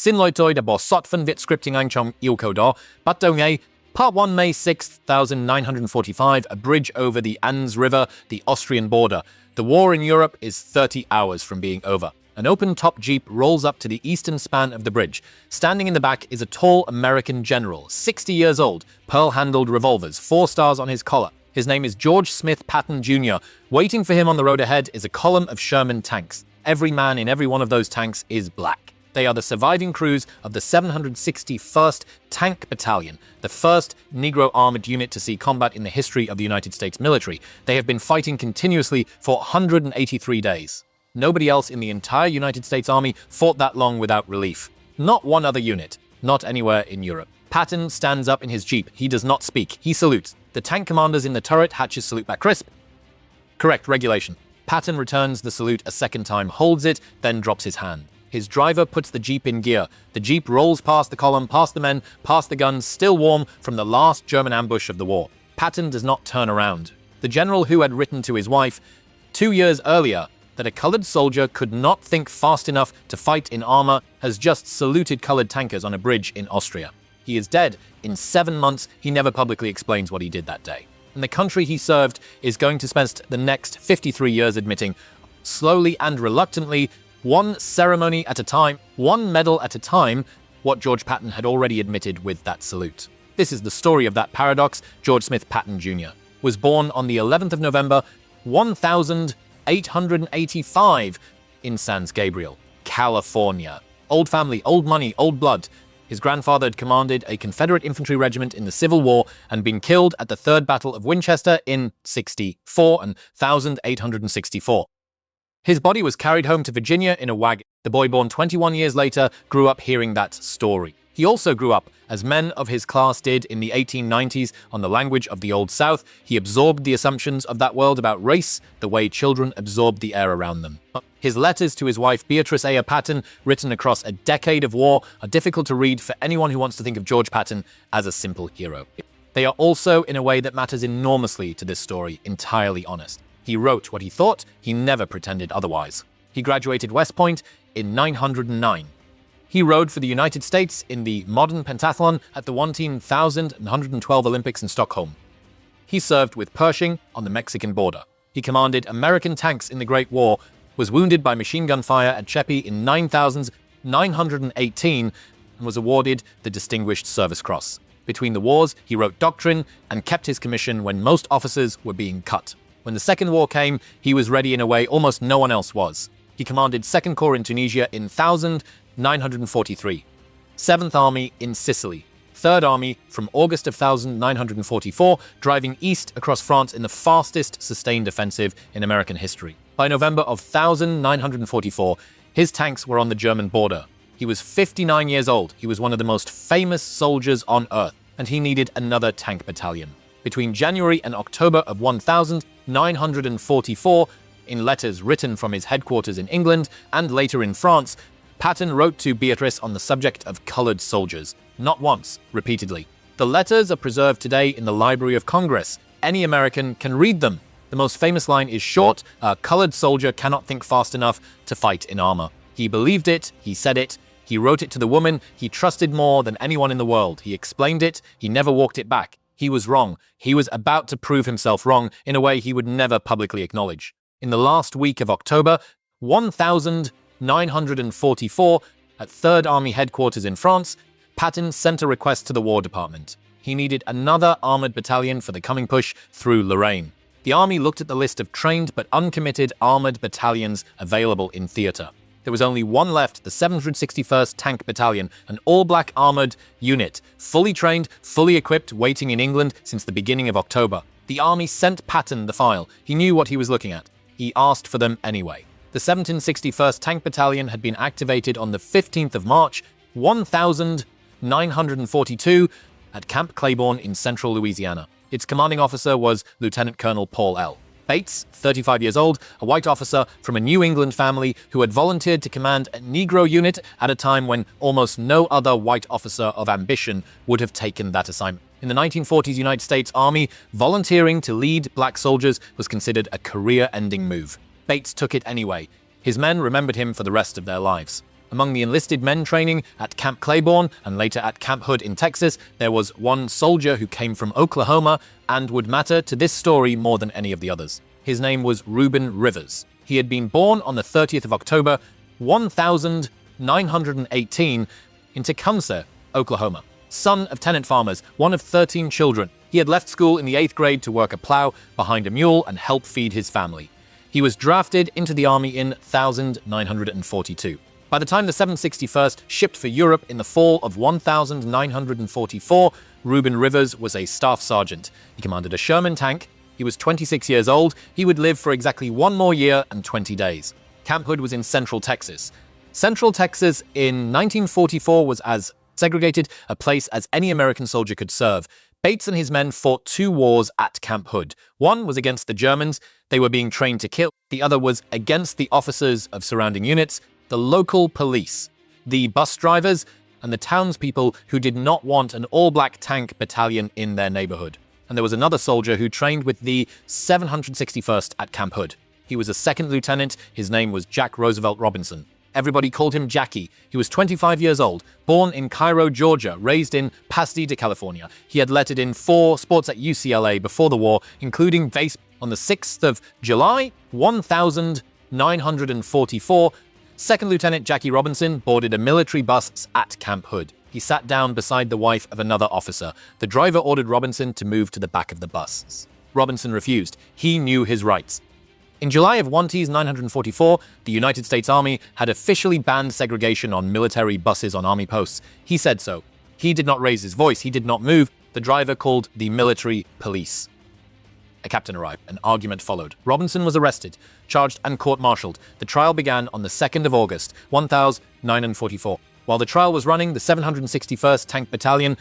Xin loi tôi đã bỏ sót phân viết scripting anh trong yêu cầu đó. Bắt đầu ngay. Part 1, May 6, 1945, a bridge over the Anz River, the Austrian border. The war in Europe is 30 hours from being over. An open-top jeep rolls up to the eastern span of the bridge. Standing in the back is a tall American general, 60 years old, pearl-handled revolvers, 4 stars on his collar. His name is George Smith Patton Jr. Waiting for him on the road ahead is a column of Sherman tanks. Every man in every one of those tanks is black. They are the surviving crews of the 761st Tank Battalion, the first Negro armored unit to see combat in the history of the United States military. They have been fighting continuously for 183 days. Nobody else in the entire United States Army fought that long without relief. Not one other unit. Not anywhere in Europe. Patton stands up in his jeep. He does not speak. He salutes. The tank commanders in the turret hatches salute back crisp. Correct, regulation. Patton returns the salute a second time, holds it, then drops his hand. His driver puts the jeep in gear. The jeep rolls past the column, past the men, past the guns, still warm from the last German ambush of the war. Patton does not turn around. The general who had written to his wife 2 years earlier that a colored soldier could not think fast enough to fight in armor has just saluted colored tankers on a bridge in Austria. He is dead. In 7 months, he never publicly explains what he did that day. And the country he served is going to spend the next 53 years admitting, slowly and reluctantly, one ceremony at a time, one medal at a time, what George Patton had already admitted with that salute. This is the story of that paradox. George Smith Patton Jr. was born on the 11th of November, 1885 in San Gabriel, California. Old family, old money, old blood. His grandfather had commanded a Confederate infantry regiment in the Civil War and been killed at the Third Battle of Winchester in 1864. His body was carried home to Virginia in a wagon. The boy born 21 years later grew up hearing that story. He also grew up, as men of his class did in the 1890s, on the language of the Old South. He absorbed the assumptions of that world about race, the way children absorbed the air around them. His letters to his wife Beatrice A. Patton, written across a decade of war, are difficult to read for anyone who wants to think of George Patton as a simple hero. They are also, in a way that matters enormously to this story, entirely honest. He wrote what he thought. He never pretended otherwise. He graduated West Point in 1909. He rode for the United States in the modern pentathlon at the 1,112 Olympics in Stockholm. He served with Pershing on the Mexican border. He commanded American tanks in the Great War, was wounded by machine gun fire at Chepi in 9,918, and was awarded the Distinguished Service Cross. Between the wars, he wrote doctrine and kept his commission when most officers were being cut. When the Second War came, he was ready in a way almost no one else was. He commanded 2nd Corps in Tunisia in 1943, 7th Army in Sicily, 3rd Army from August of 1944, driving east across France in the fastest sustained offensive in American history. By November of 1944, his tanks were on the German border. He was 59 years old. He was one of the most famous soldiers on earth, and he needed another tank battalion. Between January and October of 1944, in letters written from his headquarters in England and later in France, Patton wrote to Beatrice on the subject of colored soldiers. Not once, repeatedly. The letters are preserved today in the Library of Congress. Any American can read them. The most famous line is short: a colored soldier cannot think fast enough to fight in armor. He believed it, he said it, he wrote it to the woman he trusted more than anyone in the world. He explained it, he never walked it back. He was wrong. He was about to prove himself wrong in a way he would never publicly acknowledge. In the last week of October, 1944, at 3rd Army headquarters in France, Patton sent a request to the War Department. He needed another armored battalion for the coming push through Lorraine. The Army looked at the list of trained but uncommitted armored battalions available in theater. There was only one left, the 761st Tank Battalion, an all-black armored unit, fully trained, fully equipped, waiting in England since the beginning of October. The Army sent Patton the file. He knew what he was looking at. He asked for them anyway. The 761st Tank Battalion had been activated on the 15th of March, 1942, at Camp Claiborne in central Louisiana. Its commanding officer was Lieutenant Colonel Paul L. Bates, 35 years old, a white officer from a New England family who had volunteered to command a Negro unit at a time when almost no other white officer of ambition would have taken that assignment. In the 1940s United States Army, volunteering to lead black soldiers was considered a career-ending move. Bates took it anyway. His men remembered him for the rest of their lives. Among the enlisted men training at Camp Claiborne and later at Camp Hood in Texas, there was one soldier who came from Oklahoma and would matter to this story more than any of the others. His name was Ruben Rivers. He had been born on the 30th of October, 1918, in Tecumseh, Oklahoma. Son of tenant farmers, one of 13 children. He had left school in the 8th grade to work a plow behind a mule and help feed his family. He was drafted into the army in 1942. By the time the 761st shipped for Europe in the fall of 1944, Ruben Rivers was a staff sergeant. He commanded a Sherman tank. He was 26 years old. He would live for exactly 1 more year and 20 days. Camp Hood was in Central Texas. Central Texas in 1944 was as segregated a place as any American soldier could serve. Bates and his men fought 2 wars at Camp Hood. One was against the Germans. They were being trained to kill. The other was against the officers of surrounding units, the local police, the bus drivers, and the townspeople who did not want an all-black tank battalion in their neighborhood. And there was another soldier who trained with the 761st at Camp Hood. He was a second lieutenant. His name was Jack Roosevelt Robinson. Everybody called him Jackie. He was 25 years old, born in Cairo, Georgia, raised in Pasadena, California. He had lettered in 4 sports at UCLA before the war, including baseball. On the 6th of July, 1944, Second Lieutenant Jackie Robinson boarded a military bus at Camp Hood. He sat down beside the wife of another officer. The driver ordered Robinson to move to the back of the bus. Robinson refused. He knew his rights. In July of 1944, the United States Army had officially banned segregation on military buses on army posts. He said so. He did not raise his voice. He did not move. The driver called the military police. A captain arrived. An argument followed. Robinson was arrested, charged and court-martialed. The trial began on the 2nd of August, 1944. While the trial was running, the 761st Tank Battalion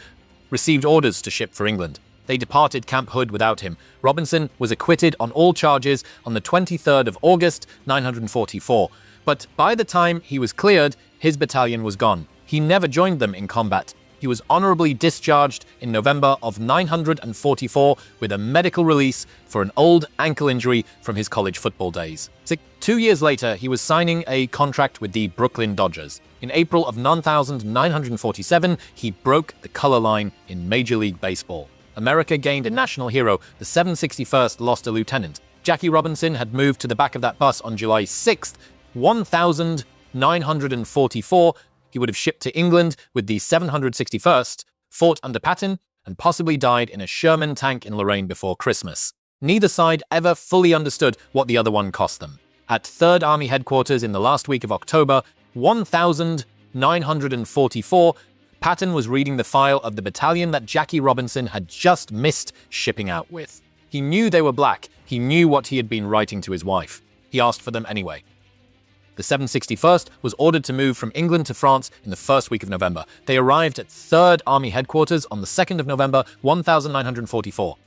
received orders to ship for England. They departed Camp Hood without him. Robinson was acquitted on all charges on the 23rd of August, 1944. But by the time he was cleared, his battalion was gone. He never joined them in combat. He was honorably discharged in November of 1944 with a medical release for an old ankle injury from his college football days. 2 years later, he was signing a contract with the Brooklyn Dodgers. In April of 1947, he broke the color line in Major League Baseball. America gained a national hero. The 761st lost a lieutenant. Jackie Robinson had moved to the back of that bus on July 6th, 1944. He would have shipped to England with the 761st, fought under Patton, and possibly died in a Sherman tank in Lorraine before Christmas. Neither side ever fully understood what the other one cost them. At 3rd Army Headquarters in the last week of October, 1944, Patton was reading the file of the battalion that Jackie Robinson had just missed shipping out with. He knew they were black. He knew what he had been writing to his wife. He asked for them anyway. The 761st was ordered to move from England to France in the first week of November. They arrived at 3rd Army Headquarters on the 2nd of November, 1944.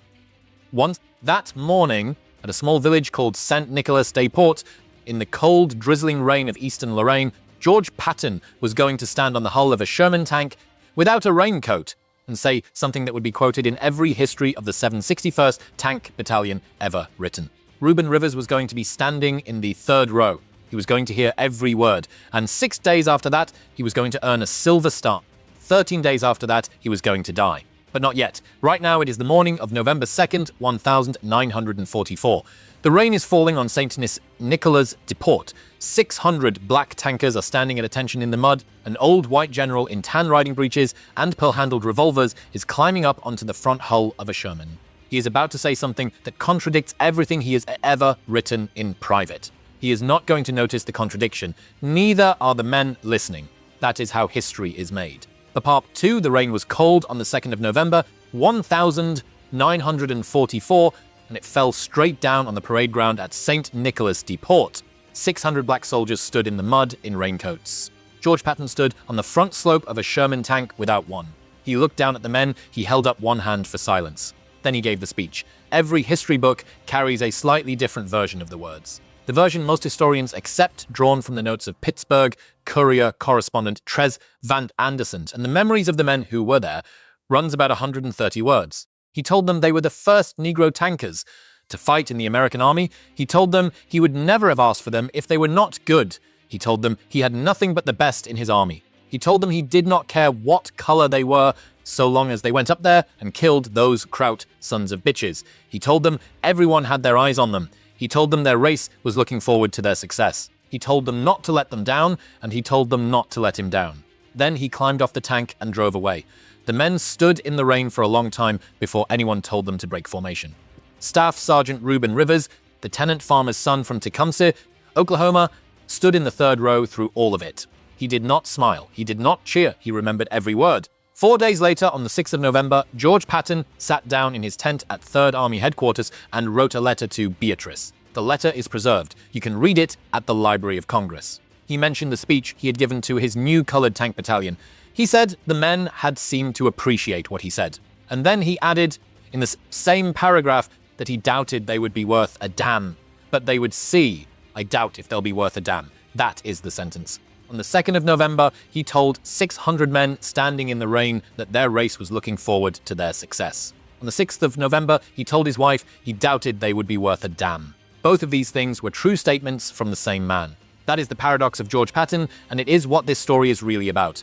That morning, at a small village called Saint-Nicolas-des-Ports, in the cold, drizzling rain of eastern Lorraine, George Patton was going to stand on the hull of a Sherman tank without a raincoat and say something that would be quoted in every history of the 761st Tank Battalion ever written. Ruben Rivers was going to be standing in the 3rd row. He was going to hear every word. And 6 days after that, he was going to earn a Silver Star. 13 days after that, he was going to die. But not yet. Right now, it is the morning of November 2nd, 1944. The rain is falling on St. Nicolas-des-Ports. 600 black tankers are standing at attention in the mud. An old white general in tan riding breeches and pearl-handled revolvers is climbing up onto the front hull of a Sherman. He is about to say something that contradicts everything he has ever written in private. He is not going to notice the contradiction. Neither are the men listening. That is how history is made. For Part 2, the rain was cold on the 2nd of November, 1944, and it fell straight down on the parade ground at St. Nicolas-des-Ports. 600 black soldiers stood in the mud in raincoats. George Patton stood on the front slope of a Sherman tank without one. He looked down at the men. He held up one hand for silence. Then he gave the speech. Every history book carries a slightly different version of the words. The version most historians accept, drawn from the notes of Pittsburgh Courier correspondent Tres Van Anderson, and the memories of the men who were there, runs about 130 words. He told them they were the first Negro tankers to fight in the American Army. He told them he would never have asked for them if they were not good. He told them he had nothing but the best in his army. He told them he did not care what color they were, so long as they went up there and killed those Kraut sons of bitches. He told them everyone had their eyes on them. He told them their race was looking forward to their success. He told them not to let them down, and he told them not to let him down. Then he climbed off the tank and drove away. The men stood in the rain for a long time before anyone told them to break formation. Staff Sergeant Ruben Rivers, the tenant farmer's son from Tecumseh, Oklahoma, stood in the third row through all of it. He did not smile. He did not cheer. He remembered every word. 4 days later, on the 6th of November, George Patton sat down in his tent at 3rd Army headquarters and wrote a letter to Beatrice. The letter is preserved. You can read it at the Library of Congress. He mentioned the speech he had given to his new colored tank battalion. He said the men had seemed to appreciate what he said. And then he added, in the same paragraph, that he doubted they would be worth a damn. But they would see. I doubt if they'll be worth a damn. That is the sentence. On the 2nd of November, he told 600 men standing in the rain that their race was looking forward to their success. On the 6th of November, he told his wife he doubted they would be worth a damn. Both of these things were true statements from the same man. That is the paradox of George Patton, and it is what this story is really about.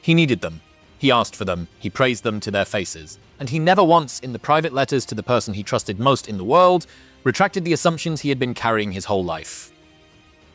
He needed them. He asked for them. He praised them to their faces. And he never once, in the private letters to the person he trusted most in the world, retracted the assumptions he had been carrying his whole life.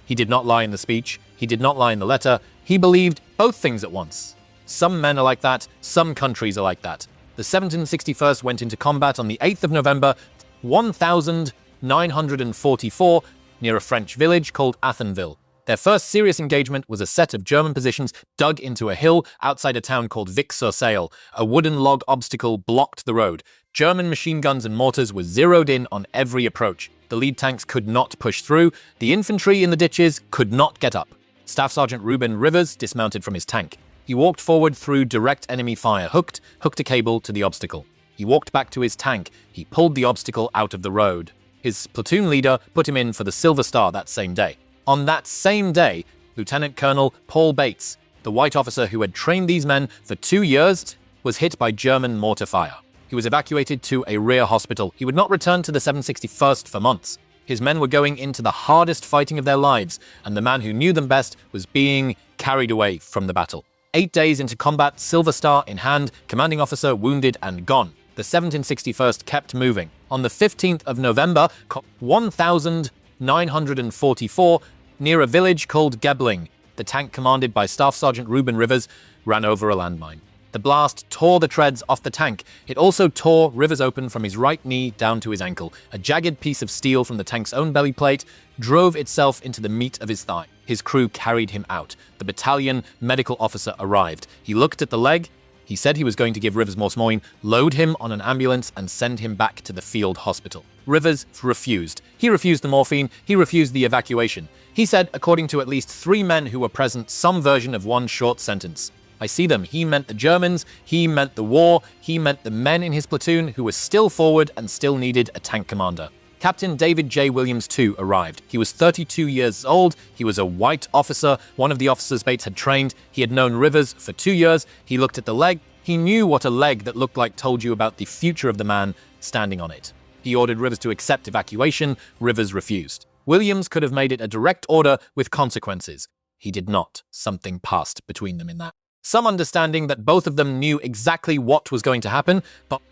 He did not lie in the speech. He did not lie in the letter. He believed both things at once. Some men are like that. Some countries are like that. The 1761st went into combat on the 8th of November, 1944, near a French village called Athenville. Their first serious engagement was a set of German positions dug into a hill outside a town called Vic-sur-Seille. A wooden log obstacle blocked the road. German machine guns and mortars were zeroed in on every approach. The lead tanks could not push through. The infantry in the ditches could not get up. Staff Sergeant Ruben Rivers dismounted from his tank. He walked forward through direct enemy fire, hooked a cable to the obstacle. He walked back to his tank. He pulled the obstacle out of the road. His platoon leader put him in for the Silver Star that same day. On that same day, Lieutenant Colonel Paul Bates, the white officer who had trained these men for 2 years, was hit by German mortar fire. He was evacuated to a rear hospital. He would not return to the 761st for months. His men were going into the hardest fighting of their lives, and the man who knew them best was being carried away from the battle. 8 days into combat, Silver Star in hand, commanding officer wounded and gone. The 1761st kept moving. On the 15th of November, 1944, near a village called Gebling, the tank commanded by Staff Sergeant Ruben Rivers ran over a landmine. The blast tore the treads off the tank. It also tore Rivers open from his right knee down to his ankle. A jagged piece of steel from the tank's own belly plate drove itself into the meat of his thigh. His crew carried him out. The battalion medical officer arrived. He looked at the leg. He said he was going to give Rivers morphine, load him on an ambulance, and send him back to the field hospital. Rivers refused. He refused the morphine. He refused the evacuation. He said, according to at least 3 men who were present, some version of one short sentence. I see them. He meant the Germans. He meant the war. He meant the men in his platoon who were still forward and still needed a tank commander. Captain David J. Williams, too, arrived. He was 32 years old. He was a white officer, one of the officers Bates had trained. He had known Rivers for 2 years. He looked at the leg. He knew what a leg that looked like told you about the future of the man standing on it. He ordered Rivers to accept evacuation. Rivers refused. Williams could have made it a direct order with consequences. He did not. Something passed between them in that. Some understanding that both of them knew exactly what was going to happen,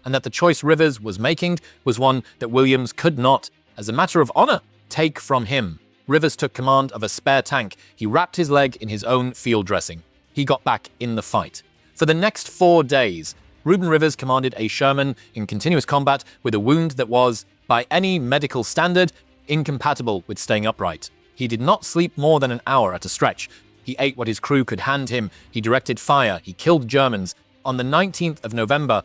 and that the choice Rivers was making was one that Williams could not, as a matter of honor, take from him. Rivers took command of a spare tank. He wrapped his leg in his own field dressing. He got back in the fight. For the next 4 days, Ruben Rivers commanded a Sherman in continuous combat with a wound that was, by any medical standard, incompatible with staying upright. He did not sleep more than an hour at a stretch. He ate what his crew could hand him. He directed fire. He killed Germans. On the 19th of November,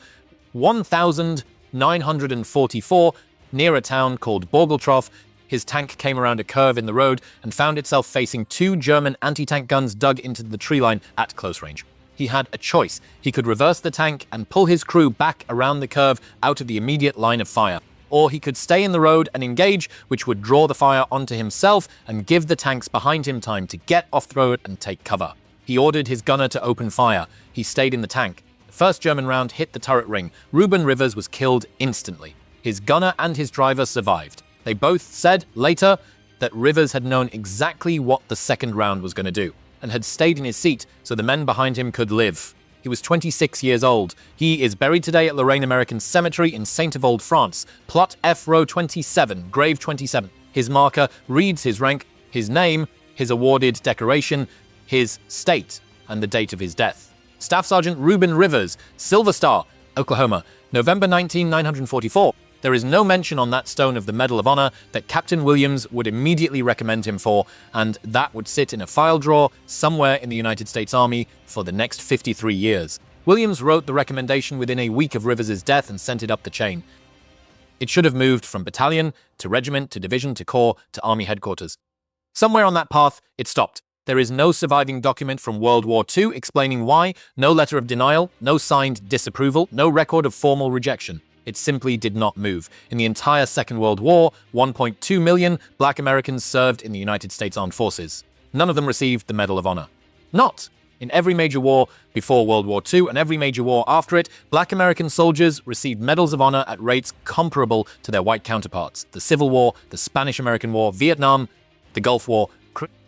1944, near a town called Borgeltroff, his tank came around a curve in the road and found itself facing 2 German anti-tank guns dug into the tree line at close range. He had a choice. He could reverse the tank and pull his crew back around the curve out of the immediate line of fire. Or he could stay in the road and engage, which would draw the fire onto himself and give the tanks behind him time to get off the road and take cover. He ordered his gunner to open fire. He stayed in the tank. The first German round hit the turret ring. Ruben Rivers was killed instantly. His gunner and his driver survived. They both said later, that Rivers had known exactly what the second round was going to do, and had stayed in his seat so the men behind him could live. He was 26 years old. He is buried today at Lorraine American Cemetery in Saint-Avold, France. Plot F row 27, grave 27. His marker reads his rank, his name, his awarded decoration, his state, and the date of his death. Staff Sergeant Ruben Rivers, Silver Star, Oklahoma, November 19, 1944. There is no mention on that stone of the Medal of Honor that Captain Williams would immediately recommend him for, and that would sit in a file drawer somewhere in the United States Army for the next 53 years. Williams wrote the recommendation within a week of Rivers' death and sent it up the chain. It should have moved from battalion to regiment to division to corps to Army headquarters. Somewhere on that path, it stopped. There is no surviving document from World War II explaining why, no letter of denial, no signed disapproval, no record of formal rejection. It simply did not move. In the entire Second World War, 1.2 million Black Americans served in the United States Armed Forces. None of them received the Medal of Honor. Not! In every major war before World War II and every major war after it, Black American soldiers received Medals of Honor at rates comparable to their white counterparts. The Civil War, the Spanish-American War, Vietnam, the Gulf War.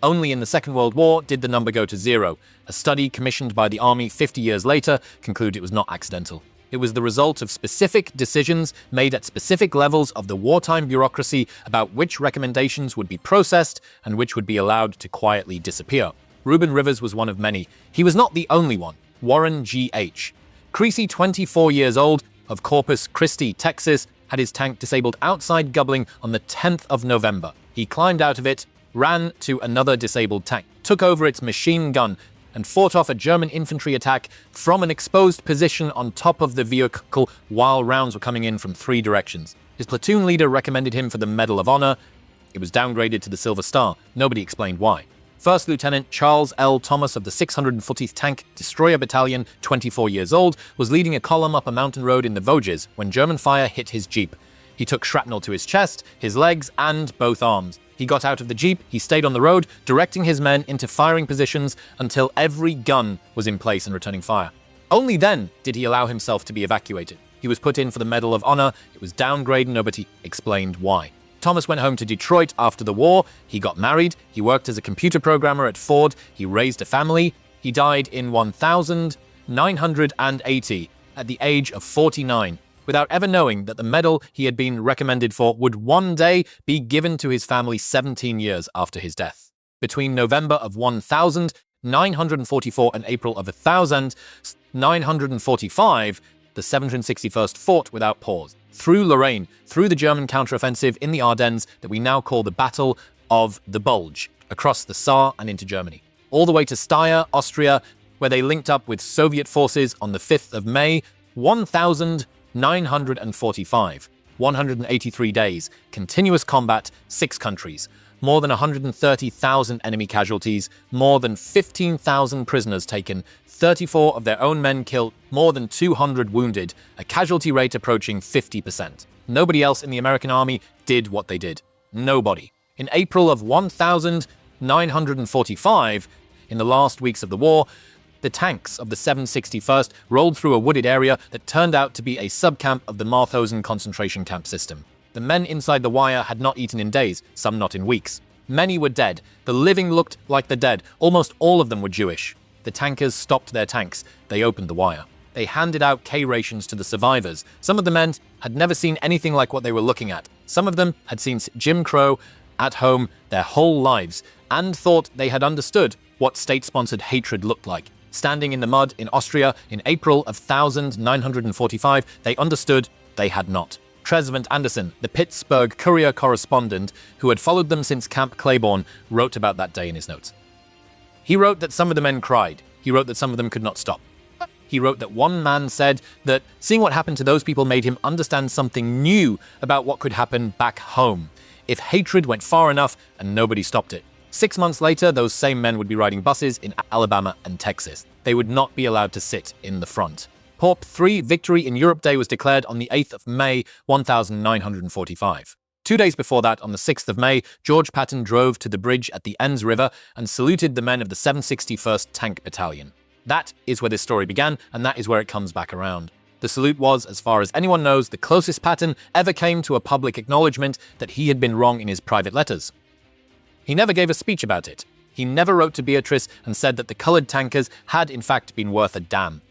Only in the Second World War did the number go to zero. A study commissioned by the Army 50 years later concluded it was not accidental. It was the result of specific decisions made at specific levels of the wartime bureaucracy about which recommendations would be processed and which would be allowed to quietly disappear. Ruben Rivers was one of many. He was not the only one. Warren G.H. Creasy, 24 years old, of Corpus Christi, Texas, had his tank disabled outside Gubbling on the 10th of November. He climbed out of it, ran to another disabled tank, took over its machine gun, and fought off a German infantry attack from an exposed position on top of the vehicle while rounds were coming in from 3 directions. His platoon leader recommended him for the Medal of Honor. It was downgraded to the Silver Star. Nobody explained why. First Lieutenant Charles L. Thomas of the 640th Tank Destroyer Battalion, 24 years old, was leading a column up a mountain road in the Vosges when German fire hit his Jeep. He took shrapnel to his chest, his legs, and both arms. He got out of the Jeep, he stayed on the road, directing his men into firing positions until every gun was in place and returning fire. Only then did he allow himself to be evacuated. He was put in for the Medal of Honor. It was downgraded, nobody explained why. Thomas went home to Detroit after the war. He got married. He worked as a computer programmer at Ford. He raised a family. He died in 1980 at the age of 49. Without ever knowing that the medal he had been recommended for would one day be given to his family 17 years after his death. Between November of 1944 and April of 1945, the 761st fought without pause, through Lorraine, through the German counteroffensive in the Ardennes that we now call the Battle of the Bulge, across the Saar and into Germany, all the way to Steyr, Austria, where they linked up with Soviet forces on the 5th of May, 1945, 183 days, continuous combat, 6 countries, more than 130,000 enemy casualties, more than 15,000 prisoners taken, 34 of their own men killed, more than 200 wounded, a casualty rate approaching 50%. Nobody else in the American army did what they did. Nobody. In April of 1945, in the last weeks of the war, the tanks of the 761st rolled through a wooded area that turned out to be a subcamp of the Mauthausen concentration camp system. The men inside the wire had not eaten in days, some not in weeks. Many were dead. The living looked like the dead. Almost all of them were Jewish. The tankers stopped their tanks. They opened the wire. They handed out K-rations to the survivors. Some of the men had never seen anything like what they were looking at. Some of them had seen Jim Crow at home their whole lives and thought they had understood what state-sponsored hatred looked like. Standing in the mud in Austria in April of 1945, they understood they had not. Trezvant Anderson, the Pittsburgh Courier correspondent who had followed them since Camp Claiborne, wrote about that day in his notes. He wrote that some of the men cried. He wrote that some of them could not stop. He wrote that one man said that seeing what happened to those people made him understand something new about what could happen back home if hatred went far enough and nobody stopped it. 6 months later, those same men would be riding buses in Alabama and Texas. They would not be allowed to sit in the front. Porp 3 Victory in Europe Day was declared on the 8th of May, 1945. 2 days before that, on the 6th of May, George Patton drove to the bridge at the Enns River and saluted the men of the 761st Tank Battalion. That is where this story began, and that is where it comes back around. The salute was, as far as anyone knows, the closest Patton ever came to a public acknowledgement that he had been wrong in his private letters. He never gave a speech about it. He never wrote to Beatrice and said that the colored tankers had in fact been worth a damn.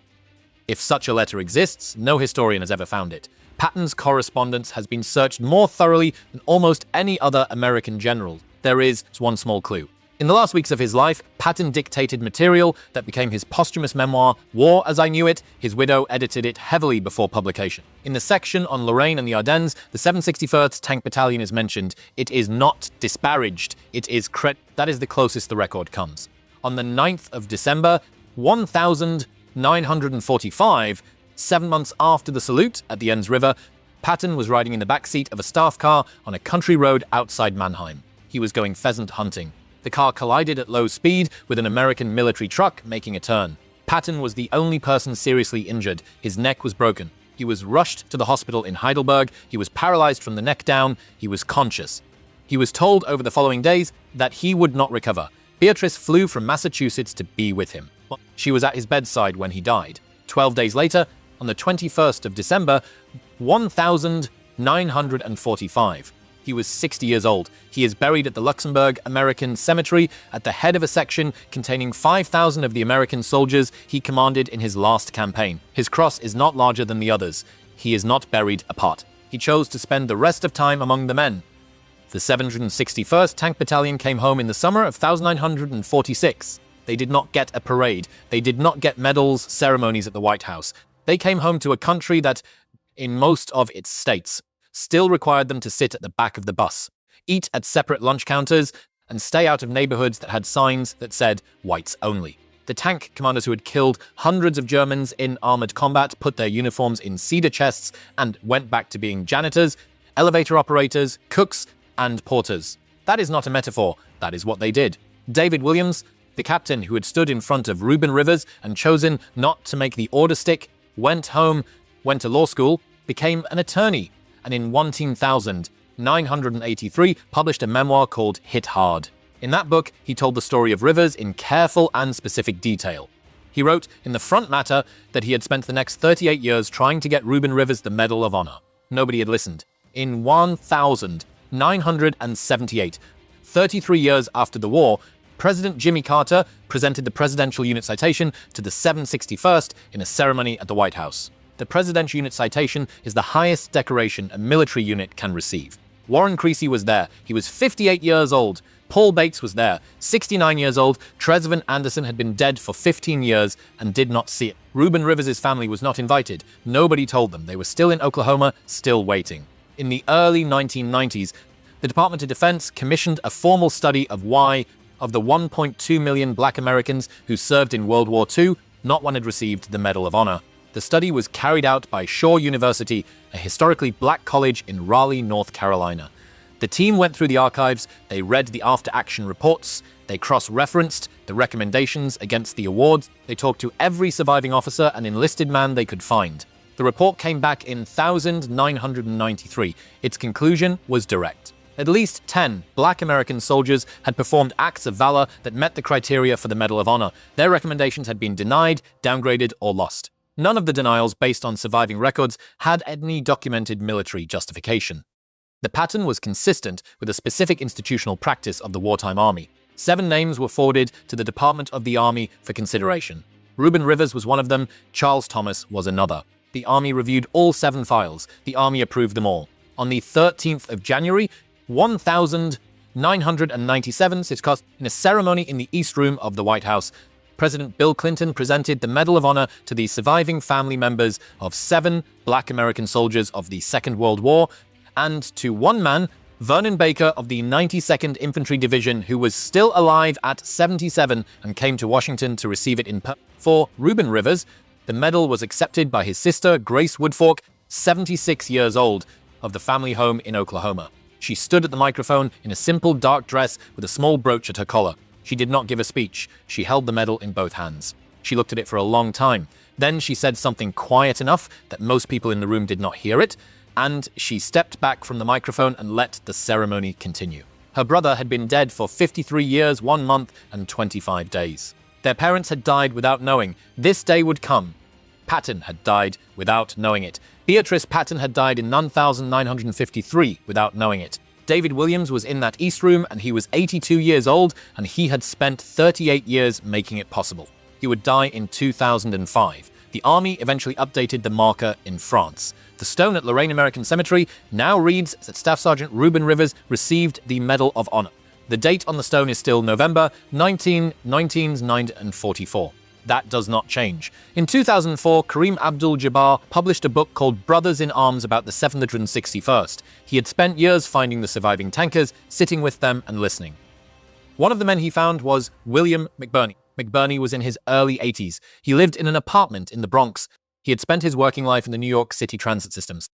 If such a letter exists, no historian has ever found it. Patton's correspondence has been searched more thoroughly than almost any other American general. There is one small clue. In the last weeks of his life, Patton dictated material that became his posthumous memoir, War as I Knew It. His widow edited it heavily before publication. In the section on Lorraine and the Ardennes, the 761st Tank Battalion is mentioned. It is not disparaged. It is that is the closest the record comes. On the 9th of December, 1945, 7 months after the salute at the Enns River, Patton was riding in the back seat of a staff car on a country road outside Mannheim. He was going pheasant hunting. The car collided at low speed with an American military truck making a turn. Patton was the only person seriously injured. His neck was broken. He was rushed to the hospital in Heidelberg. He was paralyzed from the neck down. He was conscious. He was told over the following days that he would not recover. Beatrice flew from Massachusetts to be with him. She was at his bedside when he died. 12 days later, on the 21st of December, 1945. He was 60 years old. He is buried at the Luxembourg American Cemetery at the head of a section containing 5,000 of the American soldiers he commanded in his last campaign. His cross is not larger than the others. He is not buried apart. He chose to spend the rest of time among the men. The 761st Tank Battalion came home in the summer of 1946. They did not get a parade. They did not get medals, ceremonies at the White House. They came home to a country that, in most of its states, still required them to sit at the back of the bus, eat at separate lunch counters, and stay out of neighborhoods that had signs that said whites only. The tank commanders who had killed hundreds of Germans in armored combat put their uniforms in cedar chests and went back to being janitors, elevator operators, cooks, and porters. That is not a metaphor. That is what they did. David Williams, the captain who had stood in front of Ruben Rivers and chosen not to make the order stick, went home, went to law school, became an attorney, and in 1983 published a memoir called Hit Hard. In that book, he told the story of Rivers in careful and specific detail. He wrote in the front matter that he had spent the next 38 years trying to get Ruben Rivers the Medal of Honor. Nobody had listened. In 1978, 33 years after the war, President Jimmy Carter presented the Presidential Unit Citation to the 761st in a ceremony at the White House. The Presidential Unit Citation is the highest decoration a military unit can receive. Warren Creasy was there. He was 58 years old. Paul Bates was there, 69 years old. Trezevant Anderson had been dead for 15 years and did not see it. Ruben Rivers' family was not invited. Nobody told them. They were still in Oklahoma, still waiting. In the early 1990s, the Department of Defense commissioned a formal study of why, of the 1.2 million black Americans who served in World War II, not one had received the Medal of Honor. The study was carried out by Shaw University, a historically black college in Raleigh, North Carolina. The team went through the archives, they read the after-action reports, they cross-referenced the recommendations against the awards, they talked to every surviving officer and enlisted man they could find. The report came back in 1993. Its conclusion was direct. At least 10 black American soldiers had performed acts of valor that met the criteria for the Medal of Honor. Their recommendations had been denied, downgraded, or lost. None of the denials, based on surviving records, had any documented military justification. The pattern was consistent with a specific institutional practice of the wartime army. 7 names were forwarded to the Department of the Army for consideration. Ruben Rivers was one of them, Charles Thomas was another. The Army reviewed all 7 files. The Army approved them all. On the 13th of January, 1997, in a ceremony in the East Room of the White House, President Bill Clinton presented the Medal of Honor to the surviving family members of 7 black American soldiers of the Second World War, and to one man, Vernon Baker of the 92nd Infantry Division, who was still alive at 77 and came to Washington to receive it in person. For Ruben Rivers, the medal was accepted by his sister, Grace Woodfork, 76 years old, of the family home in Oklahoma. She stood at the microphone in a simple dark dress with a small brooch at her collar. She did not give a speech. She held the medal in both hands. She looked at it for a long time. Then she said something quiet enough that most people in the room did not hear it, and she stepped back from the microphone and let the ceremony continue. Her brother had been dead for 53 years, 1 month, and 25 days. Their parents had died without knowing. This day would come. Patton had died without knowing it. Beatrice Patton had died in 1953 without knowing it. David Williams was in that East Room, and he was 82 years old, and he had spent 38 years making it possible. He would die in 2005. The army eventually updated the marker in France. The stone at Lorraine American Cemetery now reads that Staff Sergeant Ruben Rivers received the Medal of Honor. The date on the stone is still November 1944. That does not change. In 2004, Kareem Abdul-Jabbar published a book called Brothers in Arms about the 761st. He had spent years finding the surviving tankers, sitting with them and listening. One of the men he found was William McBurney. McBurney was in his early 80s. He lived in an apartment in the Bronx. He had spent his working life in the New York City transit systems.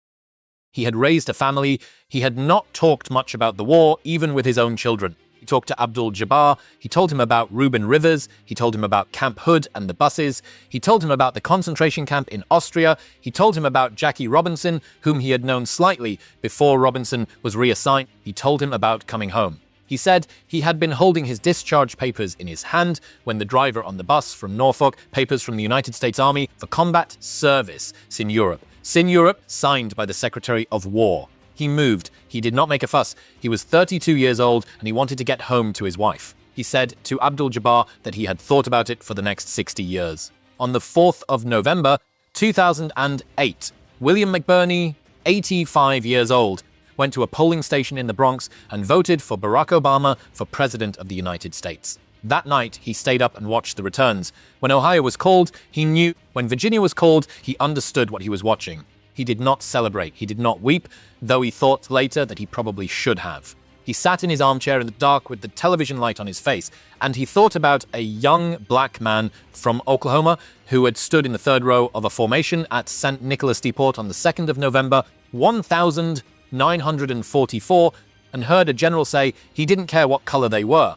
He had raised a family. He had not talked much about the war, even with his own children. He talked to Abdul-Jabbar. He told him about Ruben Rivers. He told him about Camp Hood and the buses. He told him about the concentration camp in Austria. He told him about Jackie Robinson, whom he had known slightly before Robinson was reassigned. He told him about coming home. He said he had been holding his discharge papers in his hand when the driver on the bus from Norfolk, papers from the United States Army for combat service in Europe. In Europe, signed by the Secretary of War. He moved. He did not make a fuss. He was 32 years old and he wanted to get home to his wife. He said to Abdul-Jabbar that he had thought about it for the next 60 years. On the 4th of November, 2008, William McBurney, 85 years old, went to a polling station in the Bronx and voted for Barack Obama for President of the United States. That night, he stayed up and watched the returns. When Ohio was called, he knew. When Virginia was called, he understood what he was watching. He did not celebrate. He did not weep, though he thought later that he probably should have. He sat in his armchair in the dark with the television light on his face, and he thought about a young black man from Oklahoma who had stood in the third row of a formation at St. Nicholas Depot on the 2nd of November, 1944, and heard a general say he didn't care what color they were,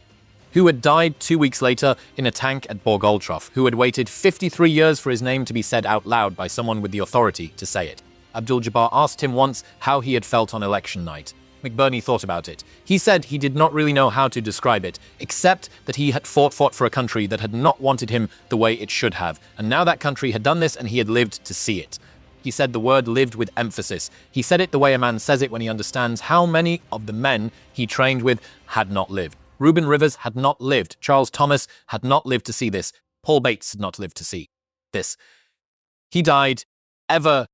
who had died 2 weeks later in a tank at Borgoltroff, who had waited 53 years for his name to be said out loud by someone with the authority to say it. Abdul-Jabbar asked him once how he had felt on election night. McBurney thought about it. He said he did not really know how to describe it, except that he had fought for a country that had not wanted him the way it should have, and now that country had done this and he had lived to see it. He said the word lived with emphasis. He said it the way a man says it when he understands how many of the men he trained with had not lived. Ruben Rivers had not lived. Charles Thomas had not lived to see this. Paul Bates had not lived to see this. He died ever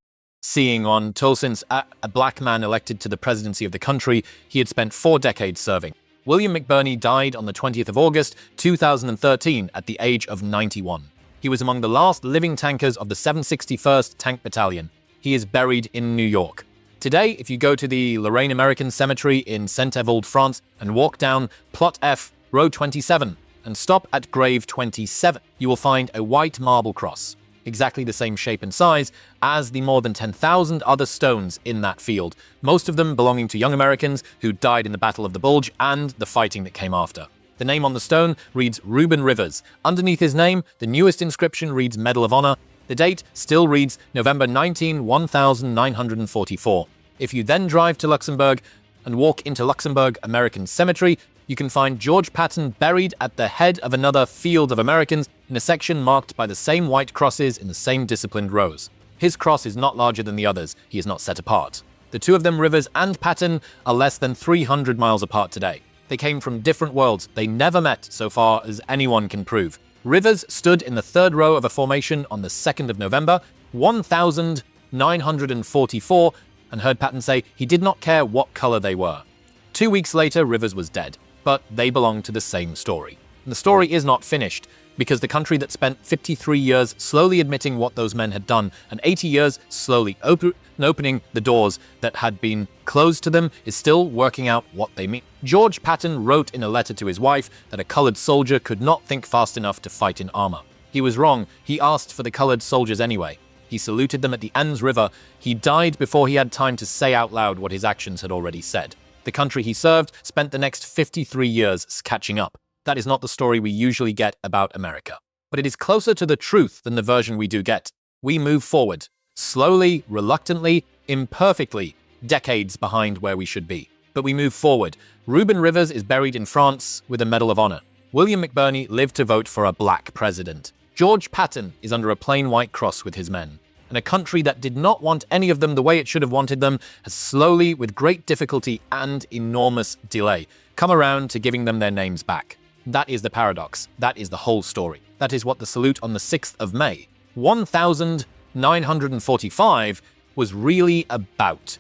seeing on toll since a black man elected to the presidency of the country he had spent 4 decades serving. William McBurney died on the 20th of August, 2013 at the age of 91. He was among the last living tankers of the 761st Tank Battalion. He is buried in New York. Today, if you go to the Lorraine American Cemetery in Saint-Evold, France, and walk down Plot F, Row 27, and stop at Grave 27, you will find a white marble cross, exactly the same shape and size as the more than 10,000 other stones in that field, most of them belonging to young Americans who died in the Battle of the Bulge and the fighting that came after. The name on the stone reads Ruben Rivers. Underneath his name, the newest inscription reads Medal of Honor. The date still reads November 1944. If you then drive to Luxembourg and walk into Luxembourg American Cemetery, you can find George Patton buried at the head of another field of Americans in a section marked by the same white crosses in the same disciplined rows. His cross is not larger than the others. He is not set apart. The two of them, Rivers and Patton, are less than 300 miles apart today. They came from different worlds. They never met, so far as anyone can prove. Rivers stood in the third row of a formation on the 2nd of November, 1944, and heard Patton say he did not care what color they were. 2 weeks later, Rivers was dead, but they belong to the same story. And the story is not finished, because the country that spent 53 years slowly admitting what those men had done, and 80 years slowly opening the doors that had been closed to them, is still working out what they mean. George Patton wrote in a letter to his wife that a colored soldier could not think fast enough to fight in armor. He was wrong. He asked for the colored soldiers anyway. He saluted them at the Anns River. He died before he had time to say out loud what his actions had already said. The country he served spent the next 53 years catching up. That is not the story we usually get about America. But it is closer to the truth than the version we do get. We move forward, slowly, reluctantly, imperfectly, decades behind where we should be. But we move forward. Ruben Rivers is buried in France with a Medal of Honor. William McBurney lived to vote for a black president. George Patton is under a plain white cross with his men. and a country that did not want any of them the way it should have wanted them has slowly, with great difficulty and enormous delay, come around to giving them their names back. That is the paradox. That is the whole story. That is what the salute on the 6th of May, 1945, was really about.